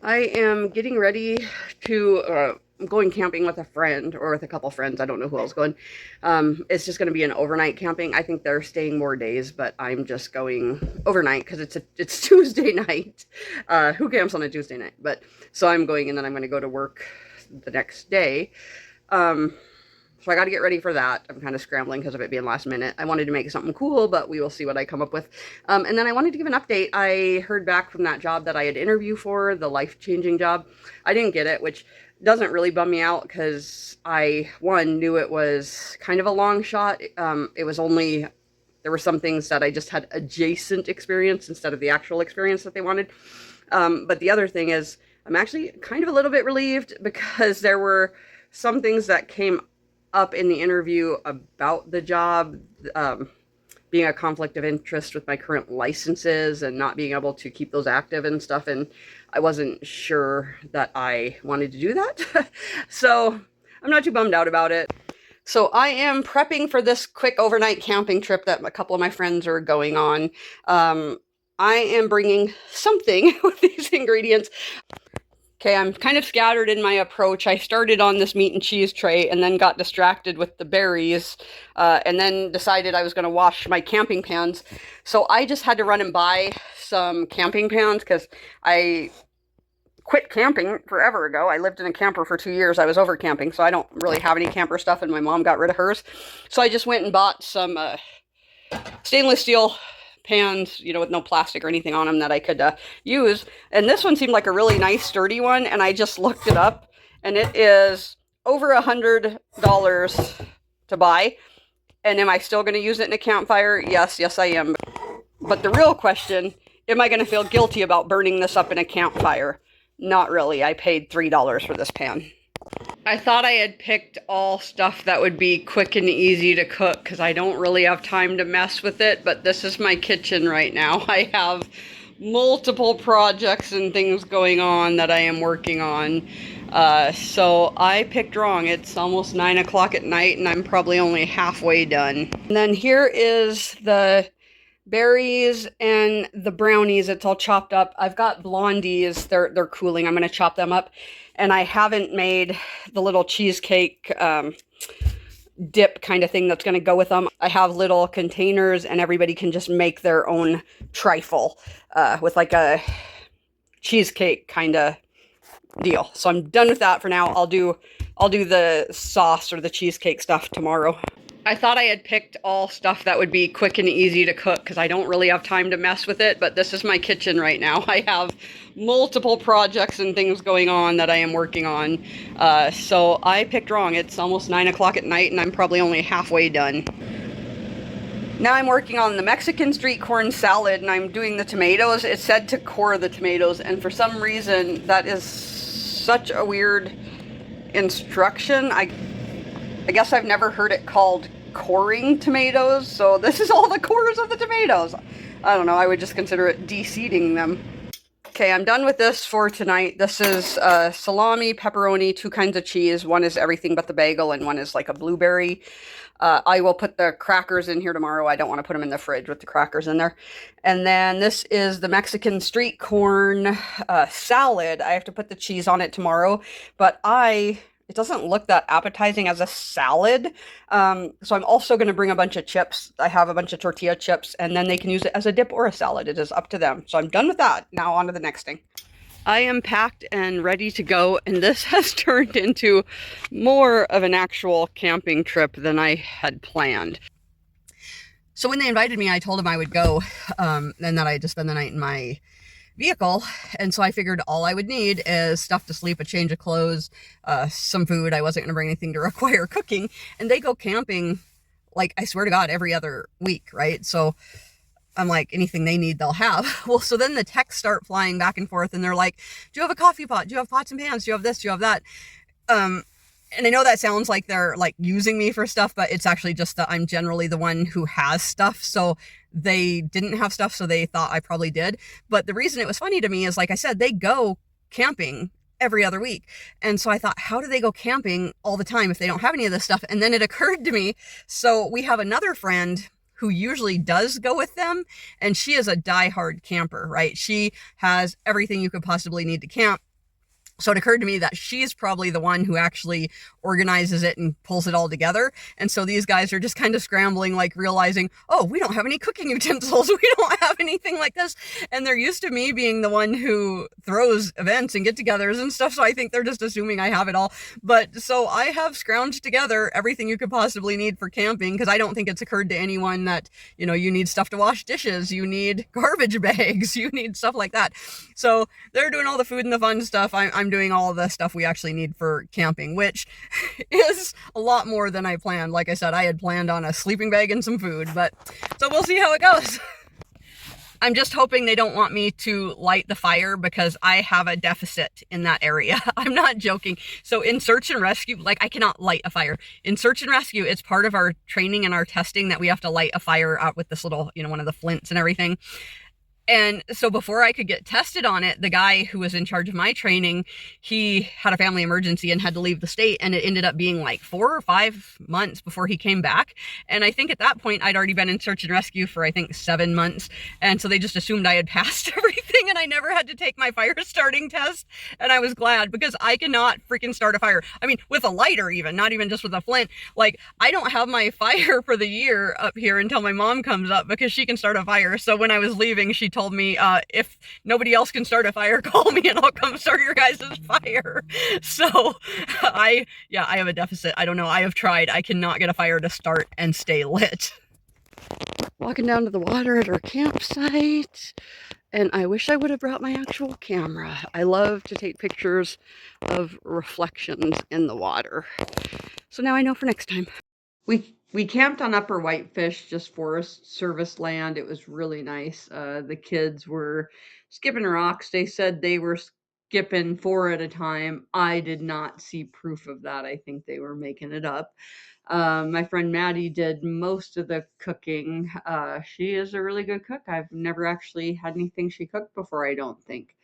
I am getting ready to, I'm going camping with a friend or with a couple friends. I don't know who else is going. It's just going to be an overnight camping. I think they're staying more days, but I'm just going overnight because it's Tuesday night. Who camps on a Tuesday night? But so I'm going and then I'm going to go to work the next day. So I got to get ready for that. I'm kind of scrambling because of it being last minute. I wanted to make something cool, but we will see what I come up with. And then I wanted to give an update. I heard back from that job that I had interviewed for, the life-changing job. I didn't get it, which doesn't really bum me out because I, one, knew it was kind of a long shot. It was only, there were some things that I just had adjacent experience instead of the actual experience that they wanted. But the other thing is, I'm actually kind of a little bit relieved because there were some things that came up in the interview about the job, being a conflict of interest with my current licenses and not being able to keep those active and stuff. And I wasn't sure that I wanted to do that. So I'm not too bummed out about it. So I am prepping for this quick overnight camping trip that a couple of my friends are going on. I am bringing something with these ingredients. Okay, I'm kind of scattered in my approach. I started on this meat and cheese tray and then got distracted with the berries and then decided I was going to wash my camping pans. So I just had to run and buy some camping pans because I quit camping forever ago. I lived in a camper for 2 years. I was over camping, so I don't really have any camper stuff, and my mom got rid of hers. So I just went and bought some stainless steel pans, you know, with no plastic or anything on them that I could use. And this one seemed like a really nice sturdy one, and I just looked it up, and it is over $100 to buy. And am I still going to use it in a campfire? Yes, I am. But the real question, am I going to feel guilty about burning this up in a campfire? Not really. I paid $3 for this pan. I thought I had picked all stuff that would be quick and easy to cook because I don't really have time to mess with it, but this is my kitchen right now. I have multiple projects and things going on that I am working on. So I picked wrong. It's almost 9 o'clock at night and I'm probably only halfway done. And then here is the berries and the brownies. It's all chopped up. I've got blondies. They're cooling. I'm going to chop them up. And I haven't made the little cheesecake dip kind of thing that's going to go with them. I have little containers and everybody can just make their own trifle with like a cheesecake kind of deal. So I'm done with that for now. I'll do the sauce or the cheesecake stuff tomorrow. I thought I had picked all stuff that would be quick and easy to cook because I don't really have time to mess with it, but this is my kitchen right now. I have multiple projects and things going on that I am working on. So I picked wrong. It's almost 9 o'clock at night and I'm probably only halfway done. Now I'm working on the Mexican street corn salad and I'm doing the tomatoes. It said to core the tomatoes, and for some reason that is such a weird instruction. I guess I've never heard it called coring tomatoes, so this is all the cores of the tomatoes. I don't know, I would just consider it de-seeding them. Okay, I'm done with this for tonight. This is salami, pepperoni, 2 kinds of cheese. One is everything but the bagel, and one is like a blueberry. I will put the crackers in here tomorrow. I don't want to put them in the fridge with the crackers in there. And then this is the Mexican street corn salad. I have to put the cheese on it tomorrow, but it doesn't look that appetizing as a salad. So I'm also going to bring a bunch of chips. I have a bunch of tortilla chips, and then they can use it as a dip or a salad. It is up to them. So I'm done with that. Now on to the next thing. I am packed and ready to go, and this has turned into more of an actual camping trip than I had planned. So when they invited me, I told them I would go, and that I had to spend the night in my vehicle, and so I figured all I would need is stuff to sleep, a change of clothes, some food. I wasn't going to bring anything to require cooking, and they go camping, like, I swear to God, every other week, right? So I'm like, anything they need, they'll have. Well, so then the texts start flying back and forth, and they're like, do you have a coffee pot? Do you have pots and pans? Do you have this? Do you have that? And I know that sounds like they're like using me for stuff, but it's actually just that I'm generally the one who has stuff. So they didn't have stuff, so they thought I probably did. But the reason it was funny to me is, like I said, they go camping every other week. And so I thought, how do they go camping all the time if they don't have any of this stuff? And then it occurred to me, so we have another friend who usually does go with them, and she is a diehard camper, right? She has everything you could possibly need to camp. So it occurred to me that she's probably the one who actually organizes it and pulls it all together. And so these guys are just kind of scrambling, like realizing, oh, we don't have any cooking utensils. We don't have anything like this. And they're used to me being the one who throws events and get-togethers and stuff. So I think they're just assuming I have it all. But so I have scrounged together everything you could possibly need for camping, because I don't think it's occurred to anyone that, you know, you need stuff to wash dishes, you need garbage bags, you need stuff like that. So they're doing all the food and the fun stuff. I'm doing all the stuff we actually need for camping, which is a lot more than I planned. Like I said, I had planned on a sleeping bag and some food, but so we'll see how it goes. I'm just hoping they don't want me to light the fire, because I have a deficit in that area. I'm not joking. So in search and rescue, like, I cannot light a fire. In search and rescue, it's part of our training and our testing that we have to light a fire out with this little, you know, one of the flints and everything. And so before I could get tested on it, the guy who was in charge of my training, he had a family emergency and had to leave the state. And it ended up being like 4 or 5 months before he came back. And I think at that point, I'd already been in search and rescue for, I think, 7 months. And so they just assumed I had passed everything and I never had to take my fire starting test. And I was glad, because I cannot freaking start a fire. I mean, with a lighter even, not even just with a flint. Like, I don't have my fire for the year up here until my mom comes up, because she can start a fire. So when I was leaving, she told me, if nobody else can start a fire, call me and I'll come start your guys' fire. So I have a deficit. I don't know. I have tried. I cannot get a fire to start and stay lit. Walking down to the water at our campsite, and I wish I would have brought my actual camera. I love to take pictures of reflections in the water. So now I know for next time. We camped on Upper Whitefish, just Forest Service land. It was really nice. The kids were skipping rocks. They said they were skipping 4 at a time. I did not see proof of that. I think they were making it up. My friend Maddie did most of the cooking. She is a really good cook. I've never actually had anything she cooked before, I don't think.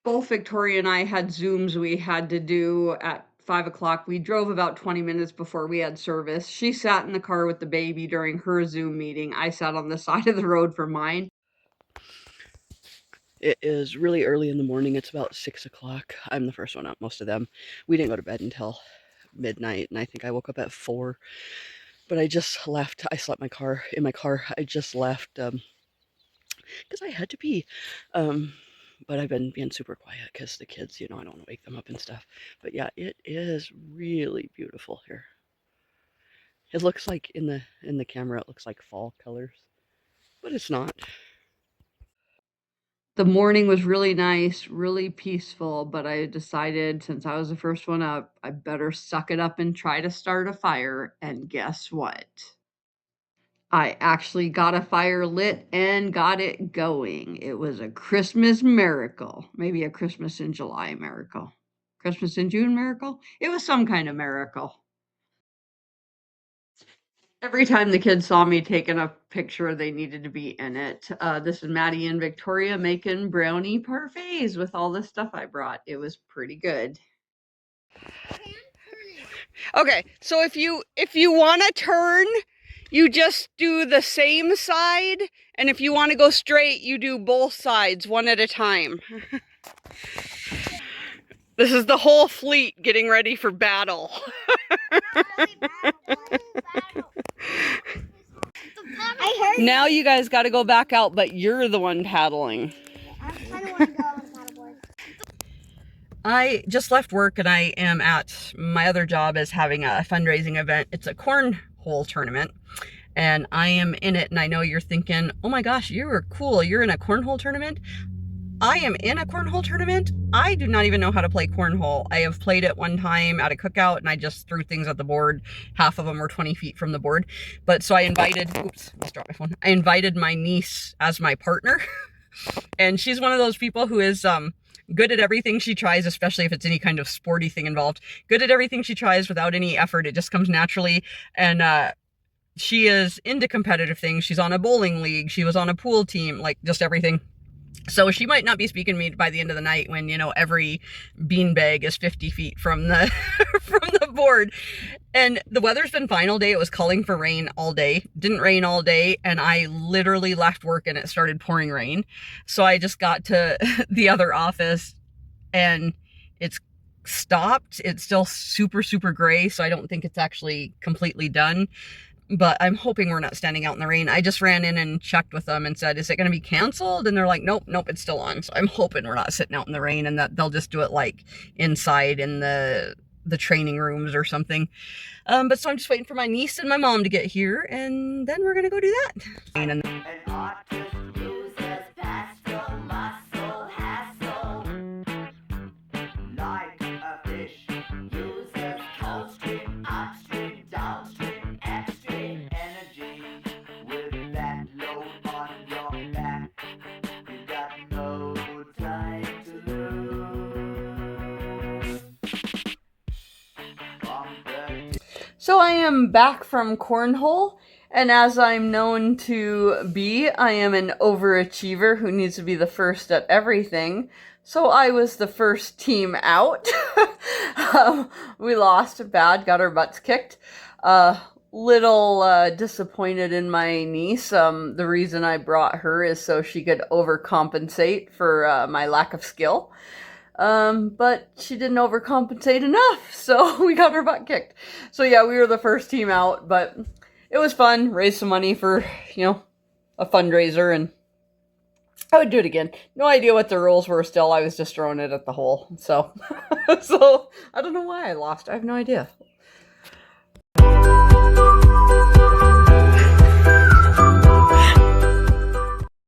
Both Victoria and I had Zooms we had to do at 5 o'clock. We drove about 20 minutes before we had service. She sat in the car with the baby during her Zoom meeting. I sat on the side of the road for mine. It is really early in the morning. It's about 6 o'clock. I'm the first one up, most of them. We didn't go to bed until midnight, and I think I woke up at 4. But I just left. I slept in my car. I just left because I had to pee. But I've been being super quiet because the kids, you know, I don't want to wake them up and stuff. But yeah, it is really beautiful here. It looks like in the camera, it looks like fall colors, but it's not. The morning was really nice, really peaceful, but I decided, since I was the first one up, I better suck it up and try to start a fire. And guess what? I actually got a fire lit and got it going. It was a Christmas miracle. Maybe a Christmas in July miracle. Christmas in June miracle? It was some kind of miracle. Every time the kids saw me taking a picture, they needed to be in it. This is Maddie and Victoria making brownie parfaits with all the stuff I brought. It was pretty good. Okay, so if you want to turn, you just do the same side, and if you want to go straight, you do both sides one at a time. This is the whole fleet getting ready for battle. Now you guys got to go back out, but you're the one paddling. I kind of want to go on paddleboard. I just left work and I am at my other job as having a fundraising event. It's a cornhole tournament and I am in it, and I know you're thinking, oh my gosh, you're cool. You're in a cornhole tournament. I am in a cornhole tournament. I do not even know how to play cornhole. I have played it one time at a cookout and I just threw things at the board. Half of them were 20 feet from the board. But so I invited, oops, I just dropped my phone. I invited my niece as my partner. And she's one of those people who is good at everything she tries, especially if it's any kind of sporty thing involved. Good at everything she tries without any effort. It just comes naturally. And she is into competitive things. She's on a bowling league. She was on a pool team, like just everything. So she might not be speaking to me by the end of the night when, you know, every beanbag is 50 feet from the from the board. And the weather's been fine all day. It was calling for rain all day. Didn't rain all day. And I literally left work and it started pouring rain. So I just got to the other office and It's stopped. It's still super, super gray, so I don't think it's actually completely done. But I'm hoping we're not standing out in the rain. I just ran in and checked with them and said, is it going to be canceled? And they're like, nope, it's still on. So I'm hoping we're not sitting out in the rain and that they'll just do it like inside in the training rooms or something. But so I'm just waiting for my niece and my mom to get here, and then we're going to go do that. And so I am back from Cornhole, and as I'm known to be, I am an overachiever who needs to be the first at everything. So I was the first team out. We lost bad, got our butts kicked. Little disappointed in my niece. The reason I brought her is so she could overcompensate for my lack of skill. But she didn't overcompensate enough, so we got her butt kicked. So yeah, we were the first team out, but it was fun. Raised some money for, a fundraiser, and I would do it again. No idea what the rules were still. I was just throwing it at the hole. So, so I don't know why I lost. I have no idea.